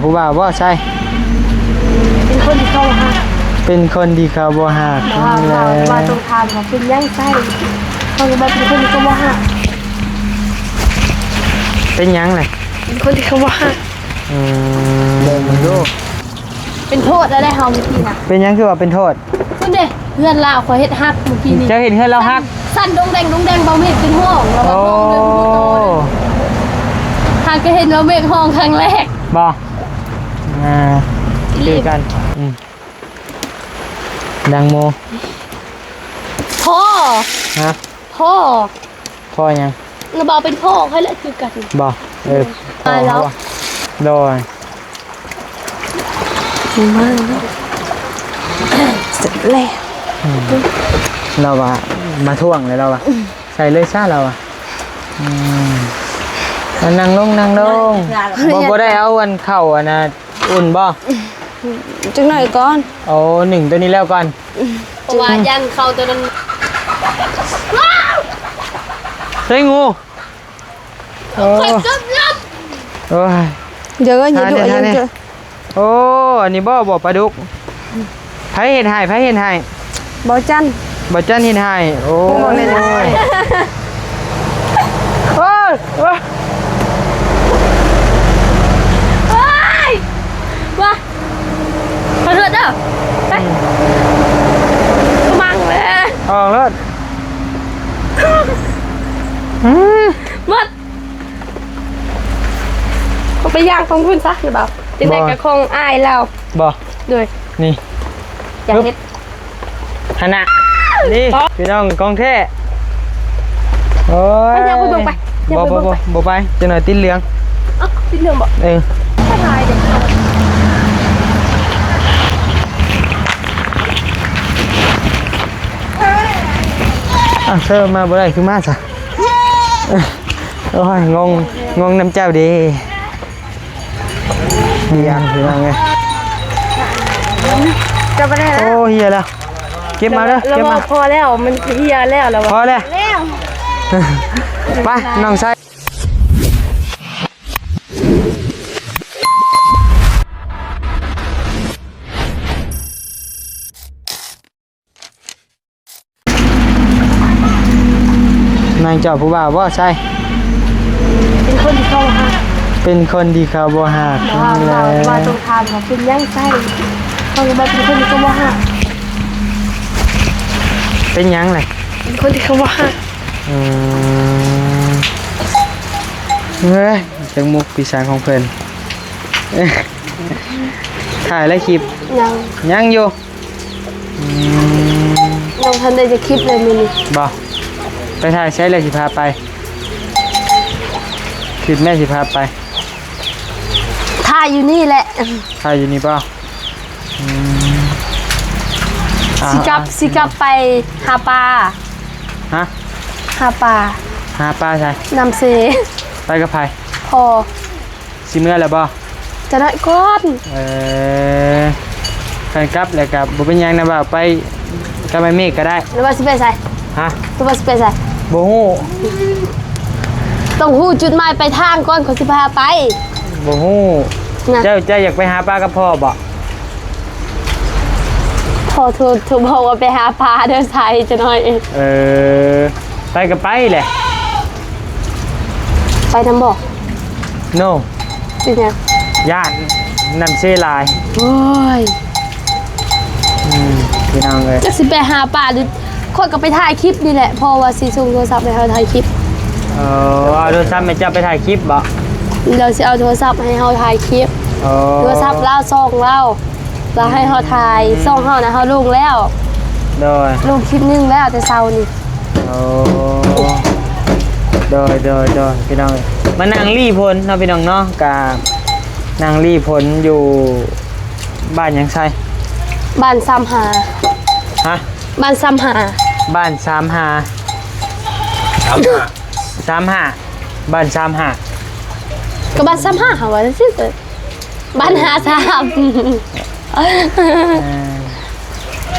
ผู้บ่าวว่าใช่เป็นคนที่เข้าหาเป็นคนที่เขาบ่หักว่าตรงทางเป็นยังไงเขาจะมาเป็นคนที่เขาบ่หักเป็นยังไงเป็นคนที่เขาบ่หักเดินมาดูเป็นโทษอะไรเฮาเมื่อกี้น่ะเป็นยังคือว่าเป็นโทษคุณเด้เพื่อนลาวขอเฮ็ดฮักเมื่อกี้นี้จะเห็นเพื่อนเราฮักสั้นดงแดงเบาเมฆเป็นห้องเราห้องเดินผู้โตหากก็เห็นเบาเมฆห้องครั้งแรกบ่เจอกันดังโมพ่อฮะพ่อยังเราบอกเป็นพ่อให้แล้วคือกันบ่ตายแล้วโดยมากเสร็จแล้วเราอะมาท่วงเลยเราอะใส่เลยซ่าเราอะนั่งลงบ่ได้เอาวันเข่าอ่ะนะอุ่นบ่จังหน่อยก่อนเอาหนึ่งตัวนี้แล้วก่อนเพราะว่ายันเข่าตัวนั้นเฮ้ยงูโอ้ยเดี๋ยวก็อย่าดุอย่าดุโอ้อันนี้บ่ปลาดุกไผเห็นหายบ่จันเห็นหายโอ้ยว่าขอโทษเด้อไปมังเลยออกรถหมดเขาไปย่างของคุณซะหรือเปล่าจึงได้กระคงอายเราบ่ด้วยนี่อยากเฮ็ดขนาดนี่พี่น้องกองแท้โอ้ยไปคุณลงไปบ่ไปจะหน่อยติดเหลืองติดเหลืองบ่ถ้าทายเด็กเธอมาบ่ได้คือมาจ้ะโอ้ยงงน้ำเจ้าดีเฮียคือว่าไงจะไปได้แล้วโอ้เฮียแล้วเก็บมาเด้อเก็บมาพอแล้วมันเฮียแล้วแล้วพอแล้วไปน้องชายนายเจ้าผู้บ่าวว่าใช่เป็นคนที่เข้าหาเป็นคนที่เขาบ่หักว่าตรงทางเป็นยังไงเขาจะมาเป็นคนที่เขาบ่หักเป็นยังไงเป็นคนที่เขาบ่หักเฮ้ยจังมุกปีศาจของเพิ่นถ่ายแล้วคลิปยังอยู่ลองทันได้จะคลิปเลยนี่บ่ไปถ่ายใช้เลยสิพาไปคลิปแม่สิพาไปถ่ายอยู่นี่แหละถ่ายอยู่นี่ป่ะสิกลับไปหาปลาฮะหาปลาใช่นำเสไปกับใครพอสิเมื่อแล้วป่ะจะได้ก้อนแฟนกลับแล้วกับบุเป็นยังนะบ่าวไปกับไอ้เมฆก็ได้หรือว่าสิไปใส่ฮะหรือว่าสิไปใส่บ่ฮู้ต้องฮู้จุดหมายไปทางก่อนเขาสิพาไปบ่ฮู้เจ้าอยากไปหาปลากับพ่อบ่พ่อถูกบอกว่าไปหาปลาเดินสายจะน้อยเองไปกับไปแหละไปทำบอกno เป็นยังญาตินำเสลายโอ้ยพี่น้องเลยจะสิไปหาปลาดิคนก็ไปถ่ายคลิปนี่แหละพอว่าสิส่งโทรศัพท์ให้เขาถ่ายคลิปเอาโทรศัพท์ไม่จะไปถ่ายคลิปบ่เราจะเอาโทรศัพท์ให้เขาถ่ายคลิปโทรศัพท์เล่าซ่องเล่าแล้วให้เขาถ่ายซ่องเขานะเขาลงแล้วลงคลิปนึงแล้วแต่เช้านี่โดยพี่น้องมานั่งรีพลเนาะพี่น้องเนาะกับนั่งรีพลอยู่บ้านยังไงบ้านซ้ำหาฮะบ้านซ้ำหาบ้านซ้ำหาบ้านซ้ำหาก็บ้านซ้ำหาเหรอวะสิบ้านหาซ้ำ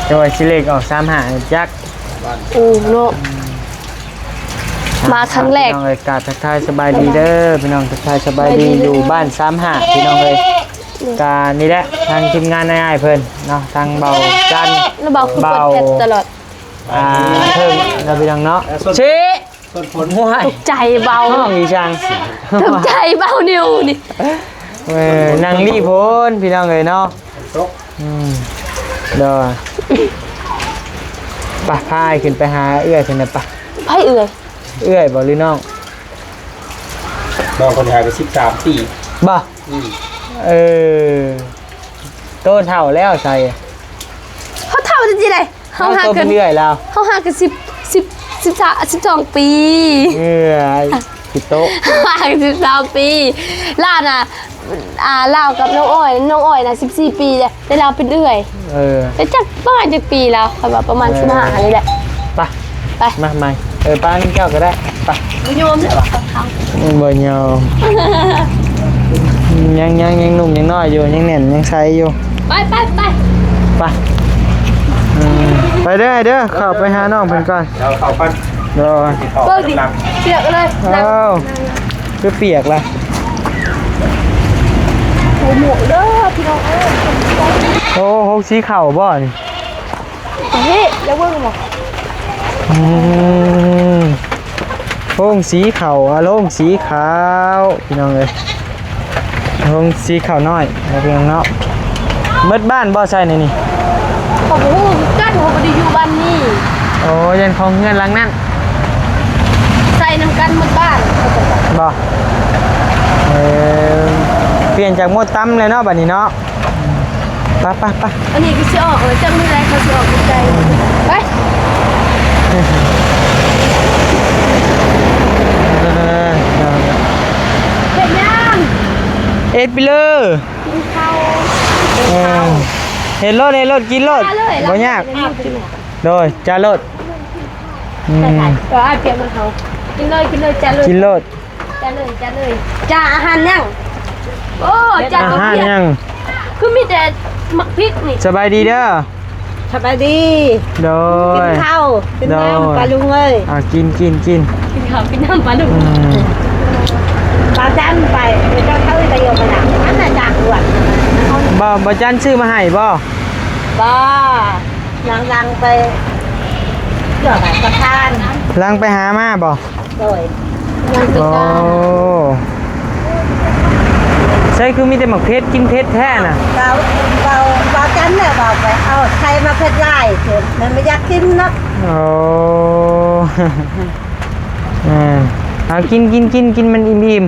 จังหวัดชิเลกออกซ้ำหาจักโอ้โนมาครั้งแรกพี่น้องเลยกราบทักทายสบายดีเด้อพี่น้องทักทายสบายดีอยู่บ้านซ้ำหาพี่น้องเลย การนี่แหละทางทีมงานง่ายๆเพิ่นเนาะทางเบาจัน แล้วเบาคือเปิดเพชรตลอด เพิ่มเราไปดังเนาะชี้ ส่วนผล มวย ตกใจเบา ห้องอีจัง ตกใจเบานิวนี่ นางรีพนพี่น้องเลยเนาะ ตก เด้อปะพายขึ้นไปหาเอื้อยเพิ่นน่ะปะ ไพ่เอื่อย เอื้อยบ่หรือน้อง น้องคนหายไป13 ปี บ่เออโตเท่าแล้วใส่ เขาเท่าจริงๆเลยเขาห่าง โต กั เป็น นเรื่อยแล้ว เขาห่างกัน12 ปี เอื้อยปิดโตะ ห่างกัน13 ปีล่าน่ะล่าวกับน้องอ้อยน่ะ14 ปีเลยแต่เราเป็นเอื่อย เออ แต่จักประมาณจักปีแล้วค่ะว่าประมาณ15นี่แหละ ไป ไป มาใหม่ป้ากินข้าวก็ได้ไป บ่ยอมเลยว่ะเขา บ่ยอมยังหนุ่มยังน้อยอยู่ยังแน่นยังใสอยู่ ไป ไปไปเด้อเข้าไปหาน้องเพิ่นก่อน เราเข้ากัน เด้อ เข้า เบิกดิ กำลัง เปียกเลยนั่ง เอ้าคือเปียกล่ะ โอ้หมวกเด้อพี่น้องเอ้ย โอ้หกสีเข่าบ่นี่ เฮ้ยแล้วเบิ่งบ่ โล่งสีเข่าโล่งสีขาวพี่น้องเอ้ยโล่งสีขาวน้อยพี่น้องเนาะเบิดบ้านบ่ใช่นี่ ขอบฮู้กันบ่ได้อยู่บ้านนี้ โอ้ยันของเงินหลังนั้น ใส่น้ำกันหมดบ้าน บ่เปลี่ยนจากหมดตั้มเลยเนาะบัดนี้เนาะไป อันนี้ก็สิออกเลยจังไม่ได้เขาสิออกใจไปเฮ็ดยัง เอ็ดไปเลย กินข้าว เห็นรถกินรถบ่ยากโดยจ้ารถ ก็อ้ายเปรียบมันเขากินเลยจ้าเลย กินรถ จ้าเลยจ้าอาหารยังโอ้จ้า อา ก็ หาร เพีย ยัง คือมีแต่มักพริกนี่ สบายดีเด้อ สบายดี โด กิ ย นข้าวกิน โดย น้ำปลาลุงเอ้ย กิน กินข้าวกินน้ำปลาดุก ปลาจันไปเจ้าเข้าไปประโยชน์ขนาดนั้นน่ะจากด่วน บ่จันชื่อมาให้บ่ บ้านางรังไปเกี่ยวกับประธาน ลังไปหามาบ่ โดย ยังติด โอ้ ตาม ใช่คือมีแต่หมักเพชรกินเพชรแท้น่ะ เบาจันเนี่ยบอกไปเอาใครมาเพ็ดไล่เถอะมันไม่อยากกินเนาะ โอ้ เอากินมันอิ่ม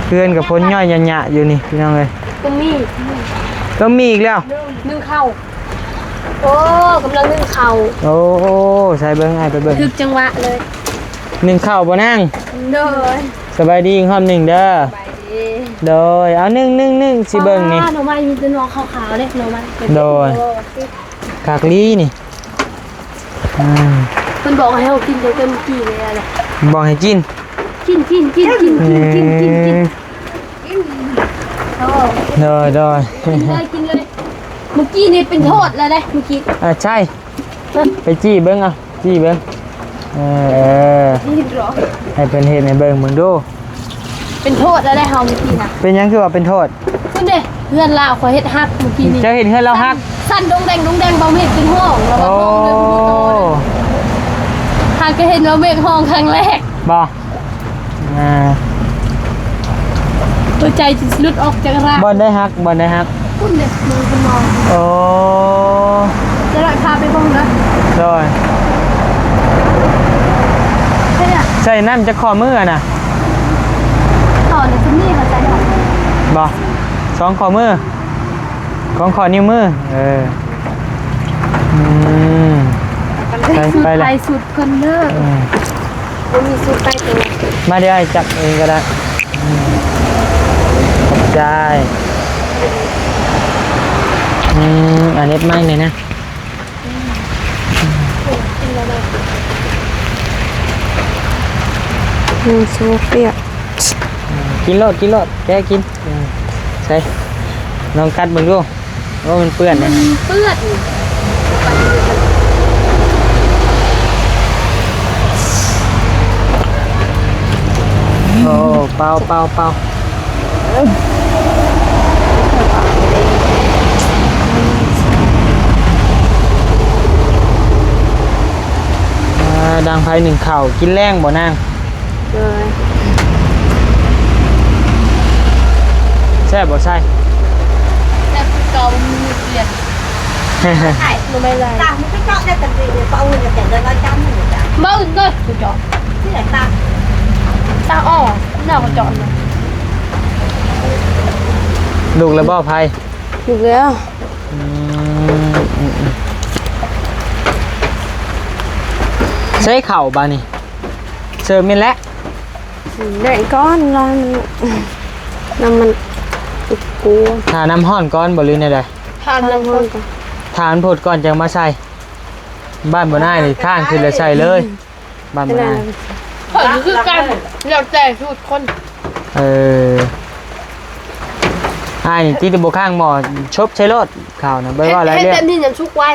เพื่อนกับพ้นย่อยหยะๆอยู่นี่พี่น้องเลย ก็มี ก็มีอีกแล้ว นึ่งข้าวโอ้กำลังนึ่งข้าว โอ้ใส่เบิ้งไอ้ไปเบิ้ง ถึกจังหวะเลย หนึ่งข้าวบ่นั่ง เด้อ สบายดีห้อมหนึ่งเด้อโดยเอานึ่งสิเบิ้งนี่ หน่อไม้มีแต่หน่อขาวๆเด้หน่อไม้ โดยกากลีนี่ เพิ่นบอกให้เฮากินแต่เต็มที่เลยอะไร บอกให้กิน กินโอ้ โดย กินเลยเมื่อกี้นี่เป็นโทษแล้วได้เมื่อกี้ ใช่ไปจี้เบิ้งเอาจี้เบิ้งเออ นี่หรอ ให้เป็นเห็ดในเบิ้งมึงดู เป็นโทษแล้วได้เฮาเมื่อกี้นะ เป็นหยังคือว่าเป็นโทษ คุณเด้เพื่อนลาวขอเฮ็ดฮักเมื่อกี้นี่ เจ้าเห็นเพื่อนเราฮัก สั่นดงแดงเบาเมฆเป็นห้องแล้ว โอ้ ว่าห้องเดินผู้โตหากก็เห็นว่าเมฆห้องครั้งแรก บ่อ่า ตัวใจจะหลุดออกจากร่าง บอลได้ฮัก คุณเด้มือคุณมอง โอ้ จะได้พาไปบ้างนะ โดย ใช่เนี่ย ใส่น้ำจะขอมือน่ะ ต่อเนี่ยคุณนี่เขาใจดอก บ่สองขอมือของขอนิ้วมือไปเลย ไปสุดคนเลิกมันมีสุดไปตัว มาเดี๋ยวไอ้จับเองก็ได้ขอบใจอันนี้ไม่เลยนะโซเฟีย กินโลดแกกินใช่ลองกัดมึงดูว่ามันเปื้อนนะ เปื้อน โอ้เปล่า ภัยหนึ่งข้าวกินแรงบ่นาง เลย แซ่บบ่ใช่ แต่คือเก่ามีเปลี่ยนใช่หนูไม่ได้ ตาไม่ชอบได้แต่ดีเพราะอุ่นจะแต่เดินร้อยจ้ำหนูจ้ะ บ้าอื่นก็คือจอด ที่ไหนตา ตาอ้อหน้าก็จอดนะ ลูกแล้วบ่ภัย อยู่แล้ว ใช้เข่าบานี่เสิร์ฟมินแล้ว แดงก้อนร้อนมันน้ำมันกลัว ทาน้ำห้อนก้อนบ่ลืนได้ ทานน้ำมันก่อน ทานโพดก่อนจังมาใส่บ้านบ่น่ายนี่ข้างคือเลยใส่เลยบ้านบ่น่าย เฮ้ยคือกันอยากแต่ชุดคน อ้ายนี่ที่ตะบข้างหมอชบใช้รถข่าวนะบ่ว่าอะไร ให้ เรื่อง เต็มที่ยังชุกไว้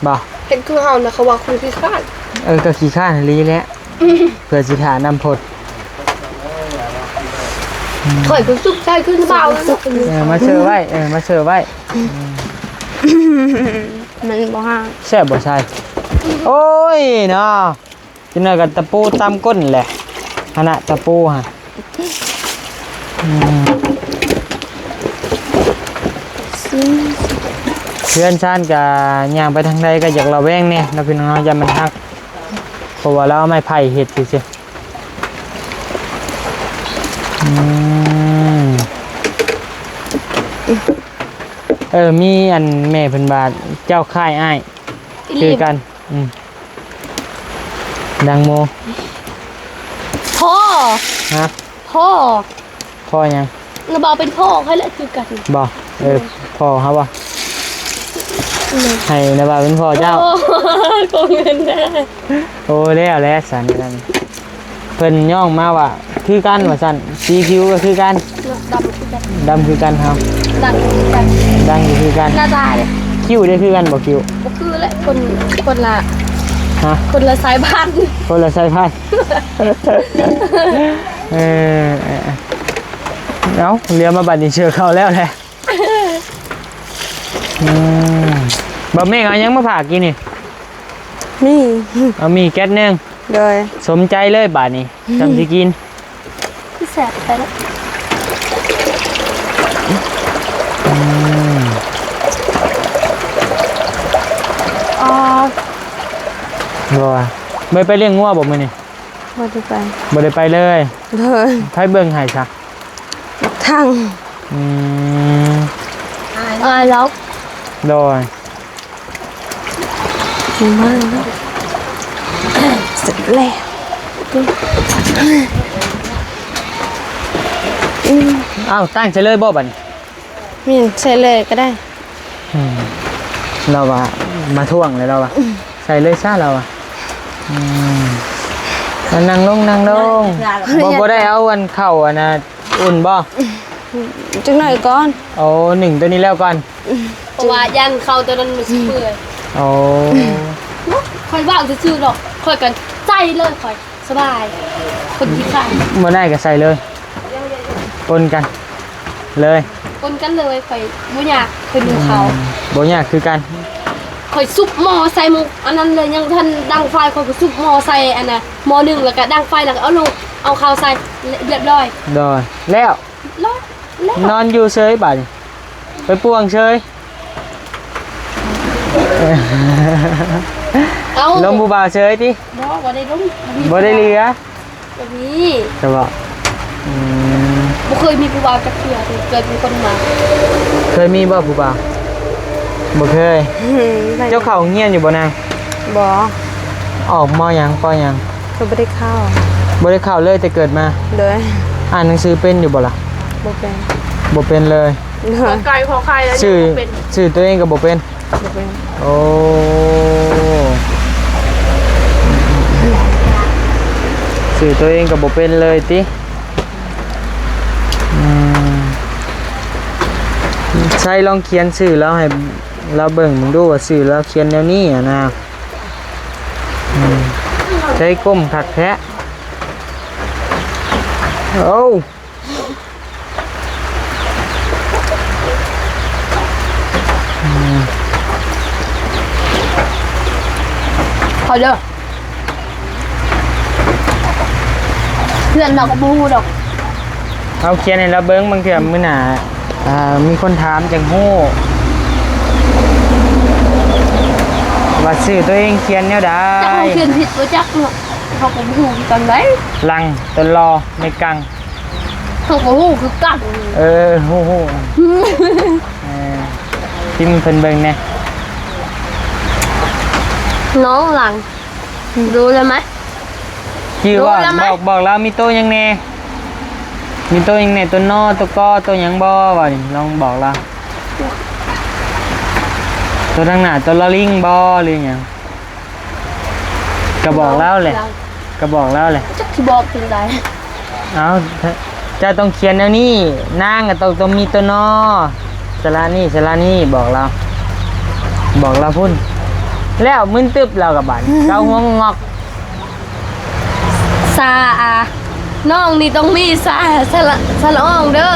บ่ เป็นคือเฮานะเขาว่าคุณพิฆาต ก็ขี้ข้านลีแหล้วเพื่อสิถาน้ำพด เคยคุณซุกใจขึ้นเบาแล้ว มาเชื่อไว้มาเชื่อไว้ มันบ่ห่าง แซ่บบ่ใช่โอ้ยเนาะกินหน่อยกับตะปูตำก้นแหละขณะตะปูฮะเพื่อนชานกับย่างไปทางใดก็อยากระแวงเนี่ยเราพี่น้องอย่ามันฮักเพราะว่าเราเอาไม้ไผ่เห็ดสิมีอันแม่เพิ่นบาทเจ้าค่ายอ้ายคือกันดังโม พ่อ ฮะ พ่อ พ่อยัง เราบอกเป็นพ่อให้ละคือกัน บ่พ่อครับบ่ให้นะบ่าเป็นพ่อเจ้า โกงเงินได้ โอ้แล้วสันกันเพิ่นย่องมาว่าคือกันว่าสั่นสีผิวก็คือกัน ดำคือกัน ดำคือกันครับ ดังคือกัน ดังอยู่คือกัน หน้าตาเลย คิ้วได้คือกันบ่คิ้ว ก็คือและคนละ ฮะ คนละสายพันธุ์ คนละสายพันธุ์เอาเรียนมาบัดนี้เชื่อเขาแล้วแหละบะเม่งเอายังมาผ่ากินนี่ นี่ เอามีแก๊สนึง โดย สมใจเลยบาดนี้จำสิกิน ที่แสบไปแล้ว บ่ไม่ไปเลี้ยงงัวบ่มื้อนี่ บ่ได้ไป บ่ได้ไปเลย เลย ไผเบิ่งให้ซะ ทั้งแล้ว โดย มากแล้วเสร็จแล้ว อ้าวตั้งใจเลยบ่บัดนี้ มีใส่เลยก็ได้ เราว่ามาท่วงเลยเราว่าใส่เลยซะเราว่านั่งลงบ่ได้เอาอันเข้าอันน่ะอุ่นบ่ จังหน่อยก่อน เอาหนึ่งตัวนี้แล้วก่อน เพราะว่ายันเข้าตัวนั้นมันสิเปื่อย โอ้ ค่อยว่างซื่อๆหรอกค่อยกันใจเลยค่อยสบายคนที่ขาด บ่ได้ก็ใส่เลยปนกันเลย คนกันเลยค่อยบ่อยากค่อยดูเขา บ่ยากคือกัน ค่อยซุปหม้อใส่หมุกอันนั้นเลยยังทันดังไฟค่อยก็ซุปหม้อใส่อันน่ะหม้อหนึงแล้วก็ดังไฟแล้วก็เอาลงเอาข้าวใส่เรียบร้อย โดยแล้ว ร้อยแล้ว นอนอยู่เฉยบัดนี้ไปป่วงเฉย เอา ลมผู้บ่าวเฉยติ บ่ได้ลง บ่ได้เหลือ บ่มี แต่ว่า บ่เคยมีผู้บ่าวจักเทื่อเลยเกิดมีคนมา เคยมีบ่ผู้บ่าวบ่เคยเจ้าเข้าเงียนอยู่บ่นาง บ่ ออกมอหยังปอหยัง ก็บ่ได้เข้า บ่ได้เข้าเลยแต่เกิดมา โดย อ่านหนังสือเป็นอยู่บ่ล่ะ บ่เป็น บ่เป็นเลย ขอไก่ขอไข่แล้ว ชื่อ เป็น ชื่อตัวเองก็บ่เป็น บ่เป็น โอ้ชื่อตัวเองก็บ่เป็นเลยติใช่ลองเขียนชื่อแล้วให้เราเบิ่งมึงดูว่าชื่อเราเขียนแนวนี้อ่ะนะใช้ก้มขัดแพะโอ้ พอเด้อ เพื่อนเราก็บูดอก เอาเขียนให้เราเบิ้งบางเทื่อมื้อหน้ามีคนถามจังฮู้ว่าชื่อตัวเองเขียนแนวใด จักเขาเขียนผิดบ่จักเนาะเขาก็บูตอนไหน ลังตนรอไม่กัง เขาก็บูคือกัก ฮู้พิมพ์เพิ่นเบิ่งแน่ น้องหลังรู้เลยไหม ชื่อว่า รู้แล้วไหม บอกเรามีโตวยังแน่มีโตวยังแน่ตัวนอตัวกอตัวหยังบ่ว่านี่ลองบอกเราตัวทางหน้าตัวละลิงบ่หรือหยังก็บอกแล้วแหละก็บอกแล้วแหละ จักที่บอกถึงใด เอาจะต้องเขียนแนวนี้นางก็ต้องมีตัวนอสระนี่บอกเราพุ่นแล้วมึนตึบเรากับบันเกาหัวงอก ซาอาน้องนี่ต้องมีซาสละอ่องเด้อ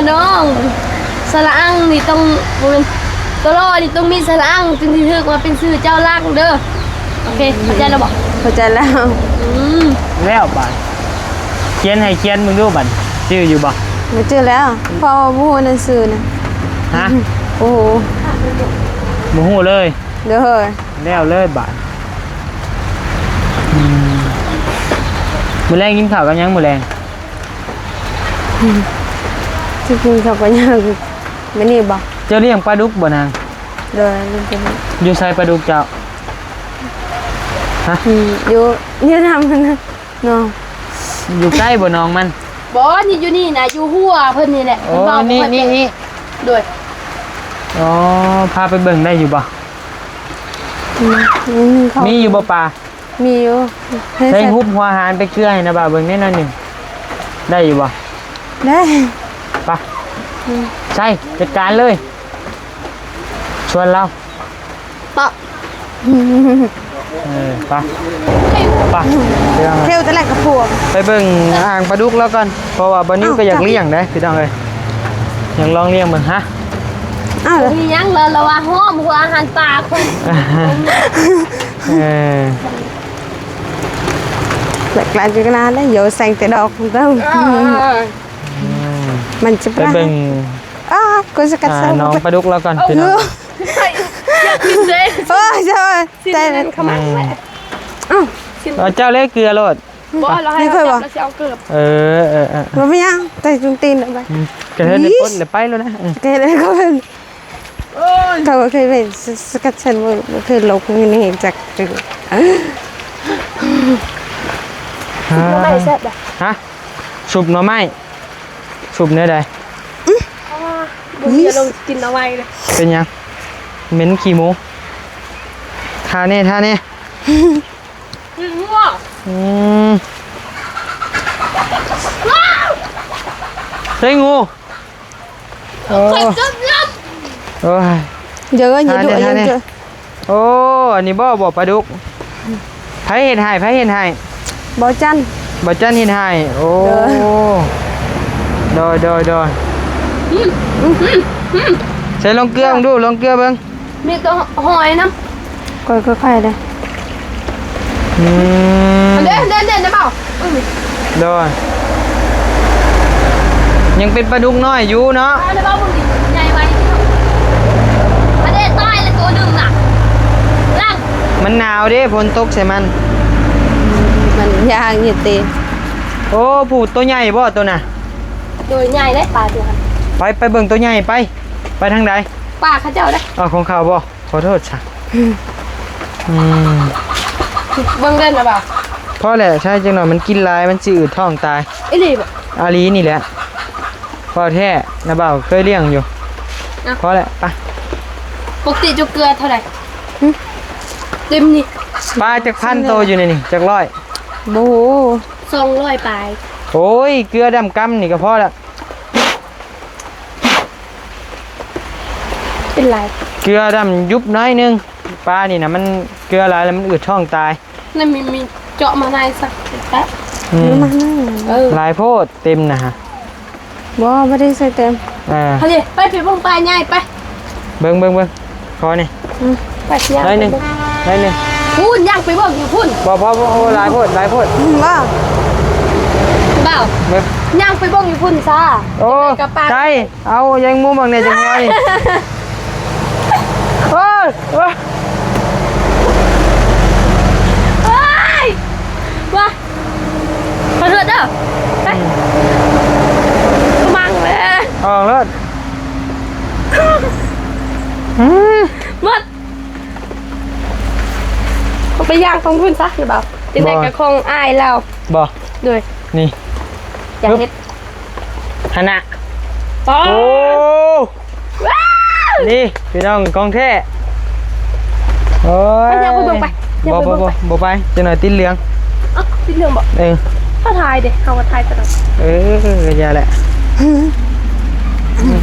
น้องสละอังนี่ต้องเป็นตัวรอนี่ต้องมีสละอังจึงที่ถึกมาเป็นชื่อเจ้าล่างเด้อโอเคเข้าใจแล้วบอก เข้าใจแล้ว แล้วบันเขียนให้เขียนมึงดูบันชื่ออยู่บ่ มาเจอแล้วพอบูหนังสือนะ ฮะ โอ้โห มูหูเลย เด้อ แล้วเลยบันมื้อแรงกินข้าวกันยังมื้อแรง จริงๆเขาก็ยังไม่นี่บอก เจ้าเลี้ยงปลาดุกบ่นาง เด้อจริง อยู่ใส่ปลาดุกเจ้าฮะ ๆอยู่ทำกันนะเนาะ อยู่ใกล้บ่น้องมัน บอนี่อยู่นี่นะอยู่หัวเพิ่นนี่แหละ โอ้นี่ ด้วย อ๋อพาไปเบิ่งได้อยู่บ่ เขา มีอยู่บ่ปลา มีอยู่ ใช้ฮุบหัวอาหารไปเกลือให้นะบ่าวเบิ่งแน่นอนหนึ่งได้อยู่บ่ ได้ ไปใช่จัดการเลย ชวนเรา ปะ ไปไปเดี๋ยว เที่ยวแต่แรกกับพวก ไปเบิ่งอ่างปลาดุกแล้วกันเพราะว่าบานิ้วก็อยากเลี้ยงได้พี่น้องเลยอยากลองเลี้ยงมึงฮะ อ้าวเหรอ มียังเลยเราว่าห้อมหัวอาหารปลาคน แหลกๆกันนานแล้วเดี๋ยวใส่แต่ดอกของเรามันจะ ไปเบิ่ง ก็จะกัดเส้า น้องปลาดุกแล้วกันพี่น้อง อยากกินเลย โอ้ยใช่ สิ ใจ เล่นขมังแหละ เอาเจ้าเล็กเกลือโลด บอเราให้เราจับเราจะเอาเกือบ เราไม่ยังแต่จุงตีนไป กระเทยในป้นเลยไปแล้วนะ เคยเลยก็เป็นเขาเคยเป็นสกัดเส้นว่าเคยลงนี่จากจุด ไม่แซ่บแบบ ฮะสุบหน่อไม้สุบเนื้อใด บุญจะลงกินเอาไว้เลย เป็นยังเหม็นขี้หมูทาเน่ง่วง ใช่งูโอ้ จับยับ โอ้ย เยอะเยอะด้วยเยอะ โอ้อันนี้บ่ปลาดุกไผเห็นให้ บอจัน บ่จันเห็นให้โอ้โดยใส่ลงเกลือดูลงเกลือเบิ่ง มีตัวหอยน้ ค่อยๆเลย ำเด่นนะเปล่า โดยยังเป็นปลาดุกน้อยอยู่เนาะ เอาเลยเปล่าบุญใหญ่ไว้อันนี้ตายเลยตัวหนึ่งน่ะล่าง มันหนาวเด้ฝนตกใส่มัน มันยางเหยียดตี โอ้ผูดตัวใหญ่บ่ตัวน่ะ โดยใหญ่ได้ปลาตัวนั้น ไปเบิ่งตัวใหญ่ไปทางใด ปลาข้าเจ้าได้ ของเขาบ่ขอโทษจ้ะ เบิ่งเด่นนะเปล่า เพราะแหละใช่จังหน่อยมันกินลายมันสิอืดท้องตาย ไอ้นี่บ่ อาลีนี่แหละพอแท้นะบ่าวเคยเลี้ยงอยู่เพราะแหละไป ปกติจุกเกลือเท่าไหร่เต็มนี่ ปลาจากพันโตอยู่ในนี่จากร้อย โบ 200ปลาย โอ้ยเกลือดำกำนี่ก็พอละ เป็นไร เกลือดำยุบน้อยนึงปลานี่นะมันเกลือหลายแล้วมันอืดท้องตาย นั่นมีเจาะมาในสักแป๊บ มาหน้า หลายโพดเต็มนะฮะ บ่ไม่ได้ใส่เต็ม เฮ้ยไปเบิ่งปลาใหญ่ไป เบิ่งขอนี่ ไปเสีย น้อยหนึ่ง พูนย่างไปเบิ่งอยู่พุ่น บ่พอโอ้หลายโพด ว่า เปล่า เว็บ ย่างไปเบิ่งอยู่พุ่นซะ โอ้ กระปาก ใช่เอายังมุมบางเนี่ยจังไงโอ้ย เฮ้ยว่าขอโทษเด้อไปมังเลย ออกแล้วหมดเอาไปย่างตรงพุ่นซะหรือเปล่าจินไหนกระคงอายเรา บ่ ด้วย นี่ อยากเฮ็ด ขนาด โอ้ โอ้นี่พี่น้องกองแท้โอ้ย ไปย่างไปเบิ่งไปย่างไปเบิ่งไป บ่ไปจะหน่อยติดเหลือง เอ้าติดเรื่องบอก เออ เขาทายเด็กเขามาทายตลอด อย่าแหละ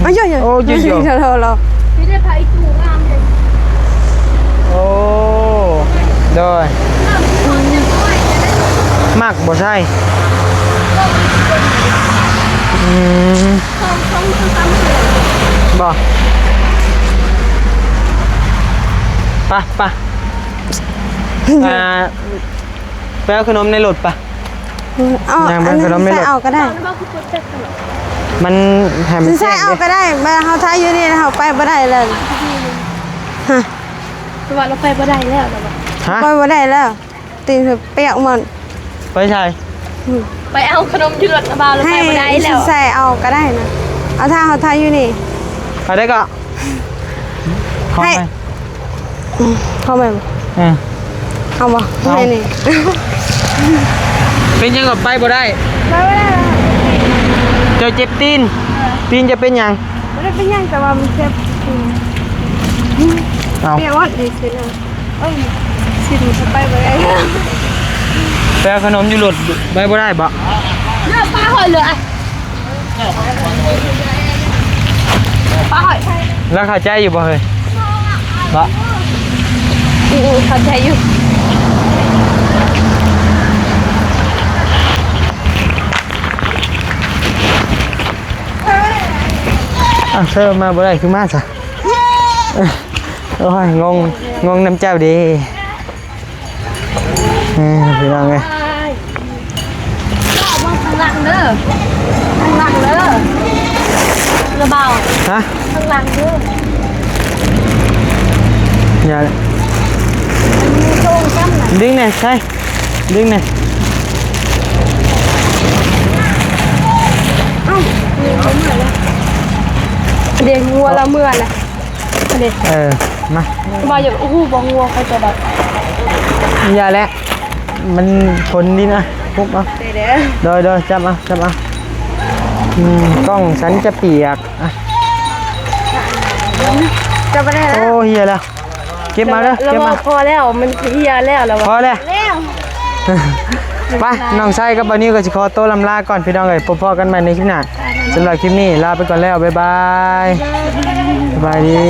อ้ยโอ้ยเรา ไม่ได้พายจูงามเลย โอ้โดยมากบ่ใช่บ่ไปไปเอาขนมในรถปะ เอาอันนั้นใส่เอาก็ได้ มันแถม ใส่เอาก็ได้มาเขาท้ายอยู่นี่เขาไปบ่ได้เลยฮะ แต่ว่าเราไปบ่ได้แล้วนะ ฮะ ไปบ่ได้แล้วตีนเปียกหมด ไปใช่ ไปเอาขนมยืดนะบ่าวเราไปบ่ได้แล้ว ใส่เอาก็ได้นะเอาถ้าเขาท้ายอยู่นี่ ไปได้ก็เข้าไป เข้าไป เอาบ่ให้นี่ เป็นยังกับไปบ่ได้ ไปบ่ได้ เจอเจ็บตีนจะเป็นยัง บ่ได้เป็นยังแต่ว่ามันเจ็บ เอา เปียกหมดเลยสินะสิจะไปบ่ได้ ไปเอาขนมอยู่รถไปบ่ได้บ่ เลือกปลาหอยเลยปลาหอย แล้วเข้าใจอยู่บ่เฮ้ยบ่ เข้าใจอยู่ เธอมาบ่ได้คือมาซะโอ้ยงงน้ำเจ้าดีพี่น้องไง ก็ออกมาข้างหลังเด้อข้างหลังเด้อระเบา ฮะ ข้างหลังเด้อ อย่า โจ้งซ้ำน่ะ ดึงหน่อยใช่ดึงหน่อย เด็กงัวละเมื่อนะเด็ก มา มาอย่างอู้หูบ่งัวใครจะแบบ อย่าแล้วมันทนดีนะพุกเอาโดยจับเอากล้องฉันจะเปียกอ่ะ จะไปได้แล้ว โอ้เฮียแล้วเก็บมาเด้อ เรา เก็บมา พอแล้วมันเฮียแล้วเรา พอแล้วไปน้องไส้กับบันนี้ก็จะขอโต้ลำลาก่อนพี่น้องเอ้ยพบกันใหม่ในคลิปหน้าสำหรับคลิปนี้ลาไปก่อนแล้วบ๊ายบายสบายดี